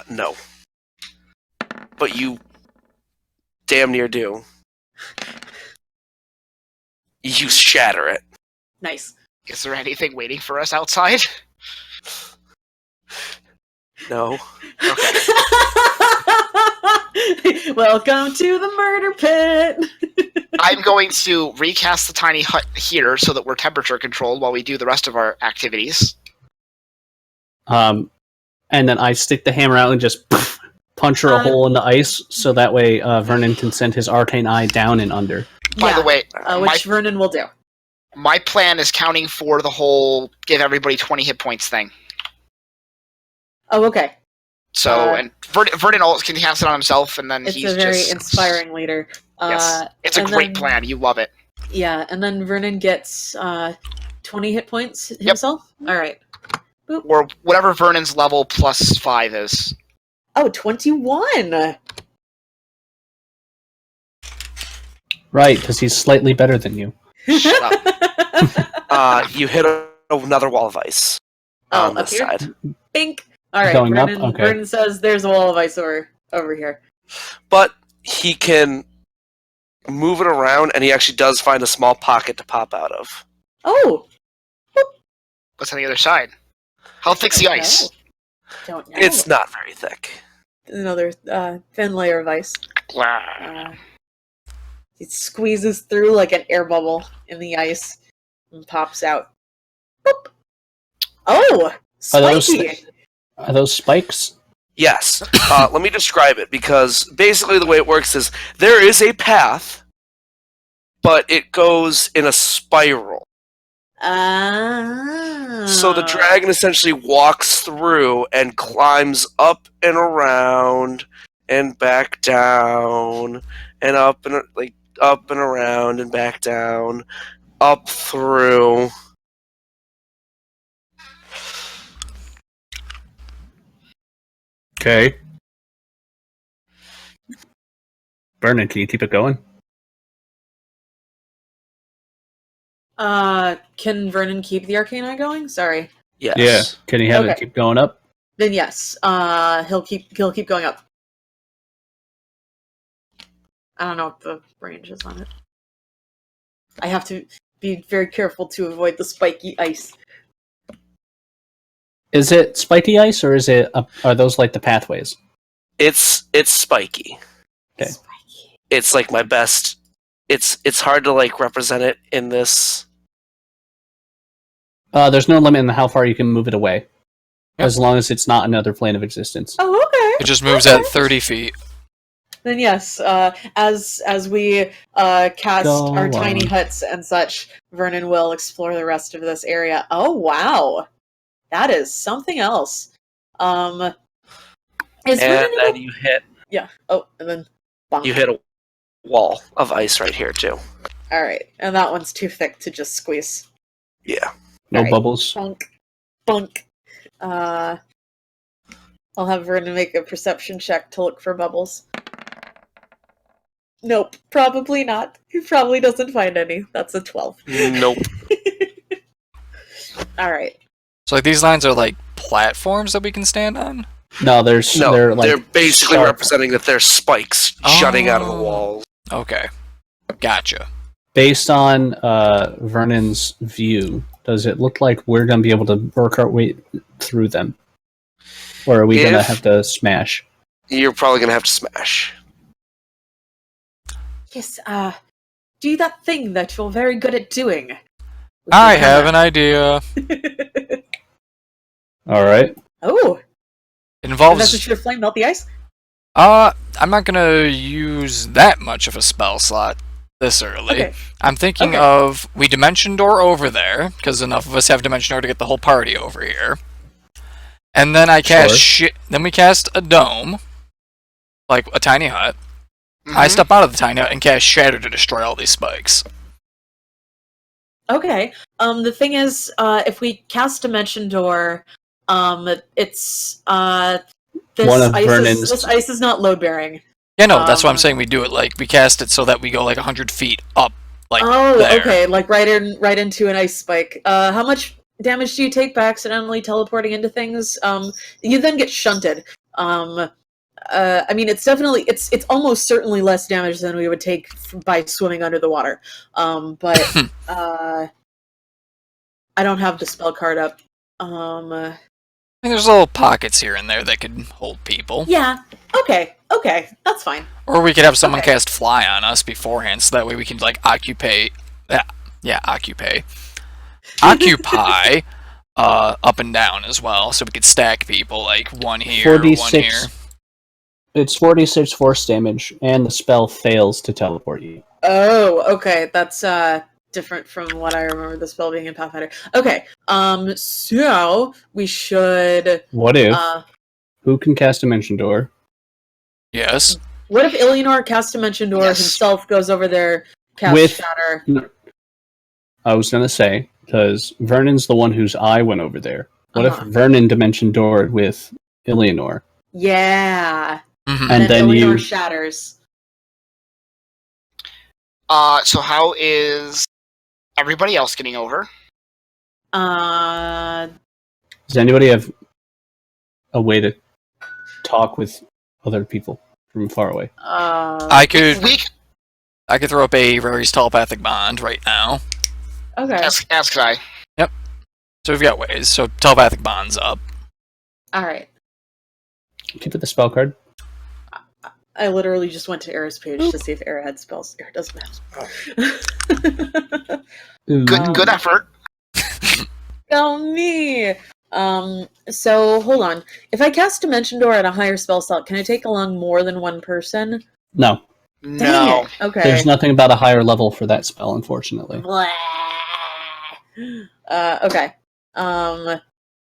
No. But you damn near do. You shatter it. Nice. Is there anything waiting for us outside? No. Welcome to the murder pit. I'm going to recast the tiny hut here so that we're temperature controlled while we do the rest of our activities. And then I stick the hammer out and just punch her a hole in the ice, so that way Vernon can send his arcane eye down and under. By the way, which Vernon will do. my plan is counting for the whole give everybody 20 hit points thing. Oh, okay. So, and Vernon also can cast it on himself, and then It's he's a very just... inspiring leader. Yes, it's a and great then- plan. You love it. Yeah, and then Vernon gets 20 hit points himself. All right. Or whatever Vernon's level plus 5 is. Oh, 21. Right, because he's slightly better than you. Shut up. You hit another wall of ice Oh, on up this here? side. Bink. All right, Going up? Vernon, Okay. Vernon says there's a wall of ice over here. But he can move it around, and he actually does find a small pocket to pop out of. Oh, What's on the other side? How thick's the ice? Don't know. It's not very thick. another thin layer of ice. It squeezes through like an air bubble in the ice and pops out. Boop. Oh, spiky! Are those spikes? Yes. Let me describe it, because basically the way it works is there is a path, but it goes in a spiral. So the dragon essentially walks through and climbs up and around and back down and up and around and back down, up through. Okay. Vernon, can you keep it going? Can Vernon keep the arcane eye going? Sorry. Yes. Yeah. Can you have it Okay. keep going up? Then yes. He'll keep going up. I don't know what the range is on it. I have to be very careful to avoid the spiky ice. Is it spiky ice, or is it? Are those like the pathways? It's spiky. Okay. Spiky. It's like my best. It's hard to like represent it in this. There's no limit in how far you can move it away, Yep. as long as it's not another plane of existence. Oh, okay. It just moves Okay. at 30 feet. Then yes, as we cast Go our on. tiny huts and such, Vernon will explore the rest of this area. Oh wow, that is something else. Is And Vernon then you hit yeah. Oh, and then bonk. you hit a wall of ice right here too. All right, and that one's too thick to just squeeze. Yeah. No Alright. bubbles. Bunk, bunk. I'll have Vernon make a perception check to look for bubbles. Nope, probably not. He probably doesn't find any. That's a 12. Nope. Alright. So like these lines are like platforms that we can stand on? No, No, they're like they're basically sharp. representing that there's spikes jutting out of the Oh. walls. Okay. Gotcha. Based on Vernon's view, does it look like we're going to be able to work our way through them? Or are we going to If- have to smash? You're probably gonna have to smash. Yes, do that thing that you're very good at doing. I have an idea. Alright. Oh, It and involves that's what your flame melt the ice? I'm not gonna use that much of a spell slot this early. Okay. I'm thinking Okay. of we dimension door over there, because enough of us have dimension door to get the whole party over here. And then I cast then we cast a dome, like a tiny hut. I Mhm. step out of the tiny hut and cast shatter to destroy all these spikes. Okay. The thing is, if we cast Dimension Door, it's this One of ice Vernon's- this ice is not load bearing. Yeah, no, that's what I'm Um, saying. We do it like we cast it so that we go like 100 feet up, like Oh, there. okay, like right into an ice spike. How much damage do you take by accidentally teleporting into things? You then get shunted. I mean, it's definitely it's almost certainly less damage than we would take by swimming under the water. But I don't have the spell card up. I think there's little pockets here and there that could hold people. Yeah. Okay, that's fine. Or we could have someone Okay. cast fly on us beforehand, so that way we can like occupy up and down as well, so we could stack people like one here, one here. 46. It's 46 force damage, and the spell fails to teleport you. Oh, okay, that's different from what I remember the spell being in Pathfinder. Okay, so we should. What if? Who can cast Dimension Door? Yes. What if Illianor casts Dimension Door Yes. himself, goes over there, casts With- Shatter? I was going to say, because Vernon's the one whose eye went over there. What Uh-huh. if Vernon Dimension Door with Illianor? Yeah, Mhm. And and then Illianor you- shatters. So how is everybody else getting over? Does anybody have a way to talk with other people from far away? I could throw up a Rory's telepathic bond right now. Okay, Ask I. So we've got ways. So telepathic bonds up. all right. Keep it the spell card. I literally just went to Aera's page to see if Aera had spells. Aera doesn't have. Good effort. Oh, me! So, hold on. If I cast Dimension Door at a higher spell slot, can I take along more than one person? No, Dang No. it. Okay. there's nothing about a higher level for that spell, unfortunately. Blah. Okay.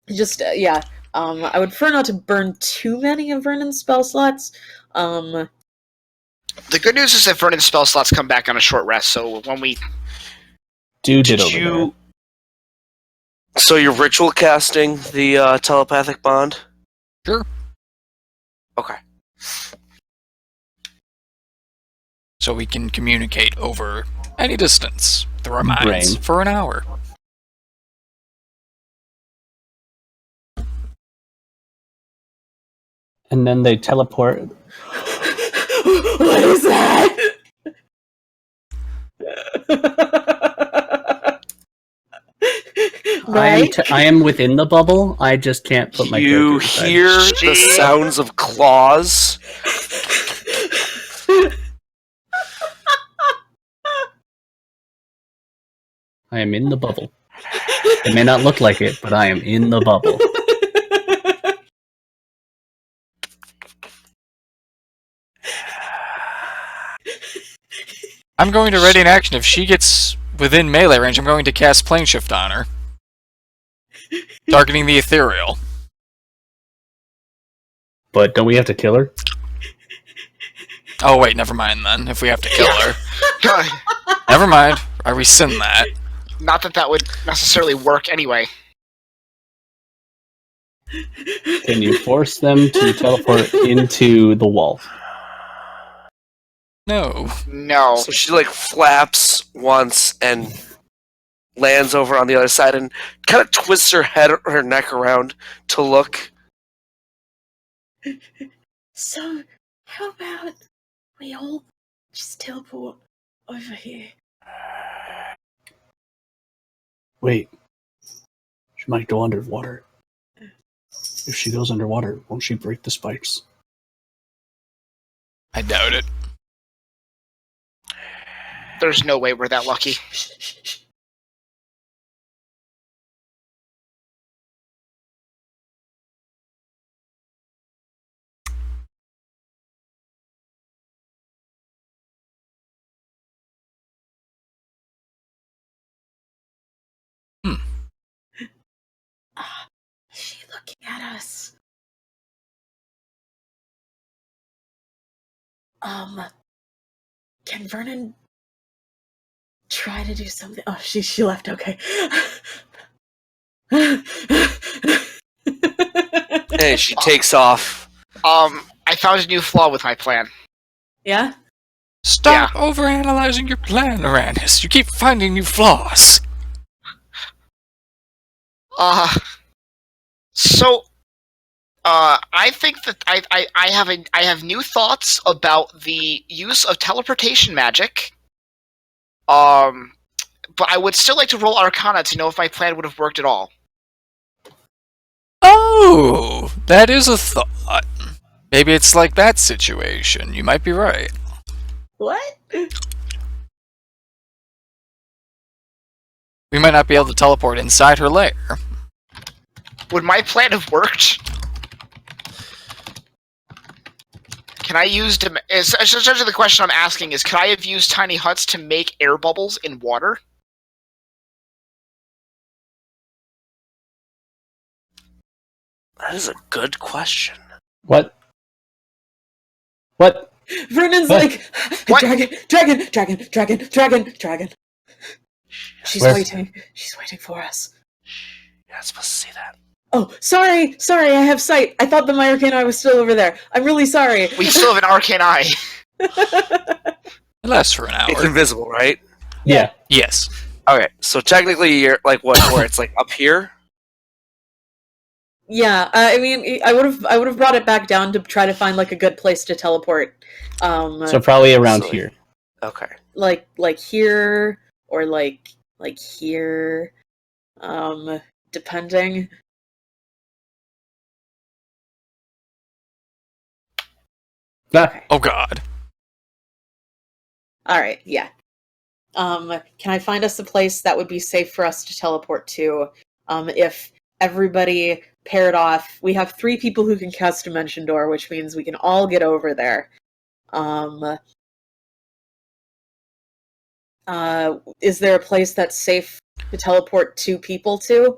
Yeah. I would prefer not to burn too many of Vernon's spell slots. The good news is that Vernon's spell slots come back on a short rest, so when we... Did Did over you? So you're ritual casting the telepathic bond? Sure. Okay. So we can communicate over any distance through our minds Brain. for an hour. And then they teleport. What is that? I am within the bubble. I just can't put my You character inside. hear the sounds of claws. I am in the bubble. It may not look like it, but I am in the bubble. I'm going to ready an action. If she gets within melee range, I'm going to cast Plane Shift on her. Targeting the ethereal. But don't we have to kill her? Oh wait, never mind then, if we have to kill her. God, Never mind, I rescind that. not that that would necessarily work anyway. Can you force them to teleport into the wall? No. No. So she like flaps once and lands over on the other side and kind of twists her neck around to look. So, how about we all just teleport over here? Wait. She might go underwater. If she goes underwater, won't she break the spikes? I doubt it. There's no way we're that lucky. Is she looking at us? Can Vernon try to do something? Oh, she left. Okay. And she takes off. I found a new flaw with my plan. Yeah. Stop overanalyzing your plan, Arranis. You keep finding new flaws. I think that I have new thoughts about the use of teleportation magic. But I would still like to roll Arcana to know if my plan would have worked at all. Oh, that is a thought. Maybe it's like that situation. You might be right. What? We might not be able to teleport inside her lair. Would my plan have worked? Can I use... Essentially the question I'm asking is, could I have used tiny huts to make air bubbles in water? That is a good question. What? What? Vernon's What? like, What? dragon. She's Where? waiting. She's waiting for us. You're not supposed to see that. Oh, sorry, I have sight. I thought the Myarcane Eye was still over there. I'm really sorry. We still have an arcane eye. It lasts for an It's hour. invisible, right? Yeah. Yes. Okay, so technically you're like what? Where it's like up here? Yeah, I mean, I would have brought it back down to try to find like a good place to teleport. So probably around So- here. Okay. like here or like here, depending. Okay. Oh god. All right. Yeah. Can I find us a place that would be safe for us to teleport to? If everybody paired off, we have 3 people who can cast Dimension Door, which means we can all get over there. Is there a place that's safe to teleport 2 people to?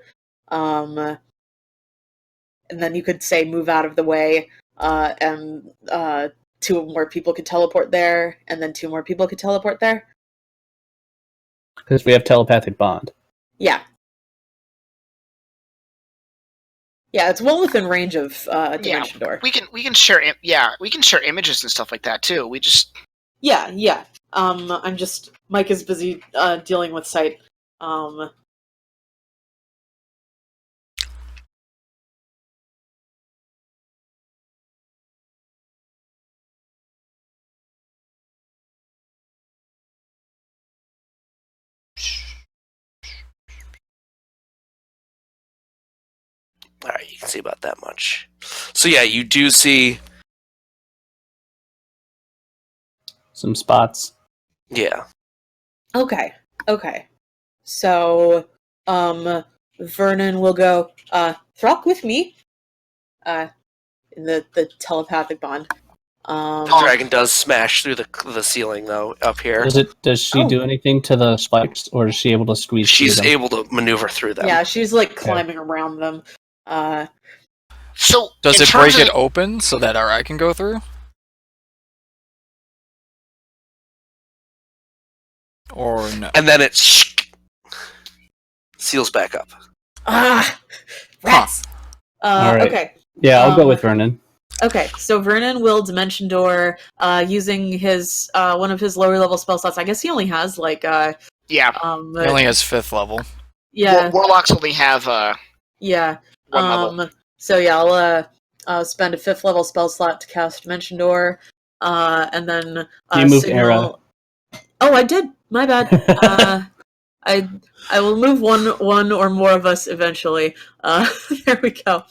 And then you could say move out of the way, and 2 more people could teleport there, and then 2 more people could teleport there. Because we have telepathic bond. Yeah. Yeah, it's well within range of Dimension Door. We can share we can share images and stuff like that too. We just Yeah. Mike is busy dealing with sight. All right, you can see about that much. So yeah, you do see. Some spots. Yeah. Okay. So, Vernon will go, Throkk with me. In the telepathic bond. The dragon does smash through the ceiling though up here. Does she do anything to the spikes, or is she able to squeeze She's through them? able to maneuver through them. Yeah, she's like climbing around them. so Does in it terms break of it open so that our eye can go through? Or no? And then it seals back up. Rats! Alright. Okay. Yeah, I'll go with Vernon. Okay, so Vernon will Dimension Door using his one of his lower level spell slots. I guess he only has like He only has 5th level. yeah. Warlocks only have Yeah. 1 level. So yeah, I'll spend a 5th level spell slot to cast Dimension Door, and then You moved signal. Oh, I did. My bad. I will move one or more of us eventually. There we go.